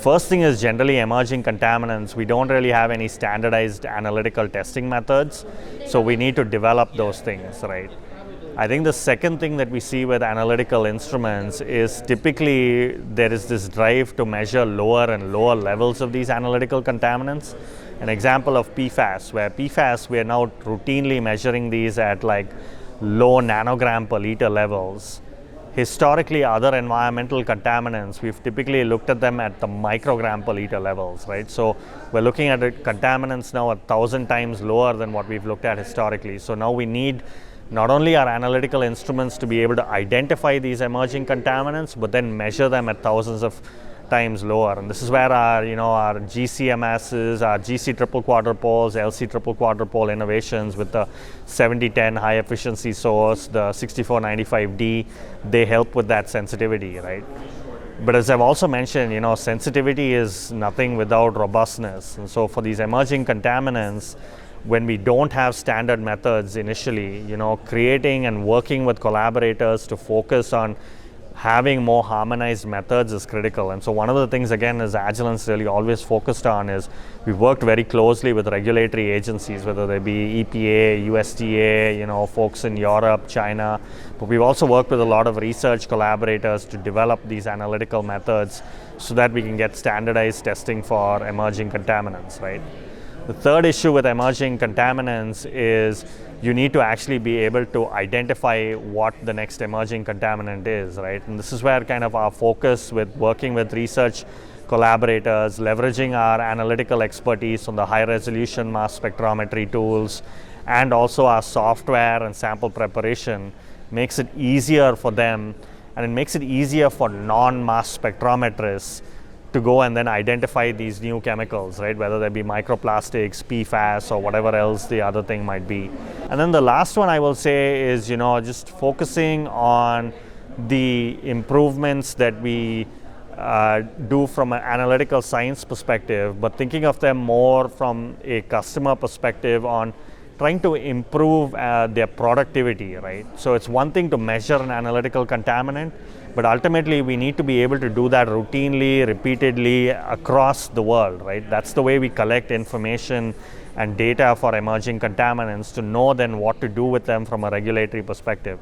first thing is generally emerging contaminants. We don't really have any standardized analytical testing methods, so we need to develop those things, right? I think the second thing that we see with analytical instruments is typically there is this drive to measure lower and lower levels of these analytical contaminants. An example of PFAS, where PFAS, we are now routinely measuring these at like low nanogram per liter levels. Historically, other environmental contaminants, we've typically looked at them at the microgram per liter levels, right? So we're looking at contaminants now 1,000 times lower than what we've looked at historically. So now we need not only our analytical instruments to be able to identify these emerging contaminants, but then measure them at thousands of times lower. And this is where our GCMSs, our GC triple quadrupoles, LC triple quadrupole innovations with the 7010 high efficiency source, the 6495D, they help with that sensitivity, right? But as I've also mentioned, sensitivity is nothing without robustness. And so for these emerging contaminants, when we don't have standard methods initially, creating and working with collaborators to focus on having more harmonized methods is critical. And so one of the things, again, is Agilent's really always focused on is we've worked very closely with regulatory agencies, whether they be EPA, USDA, folks in Europe, China, but we've also worked with a lot of research collaborators to develop these analytical methods so that we can get standardized testing for emerging contaminants, right? The third issue with emerging contaminants is you need to actually be able to identify what the next emerging contaminant is, right? And this is where kind of our focus with working with research collaborators, leveraging our analytical expertise on the high resolution mass spectrometry tools, and also our software and sample preparation makes it easier for them, and it makes it easier for non-mass spectrometrists to go and then identify these new chemicals, right? Whether they be microplastics, PFAS, or whatever else the other thing might be. And then the last one I will say is, just focusing on the improvements that we do from an analytical science perspective, but thinking of them more from a customer perspective on trying to improve their productivity, right? So it's one thing to measure an analytical contaminant, but ultimately we need to be able to do that routinely, repeatedly across the world, right? That's the way we collect information and data for emerging contaminants to know then what to do with them from a regulatory perspective.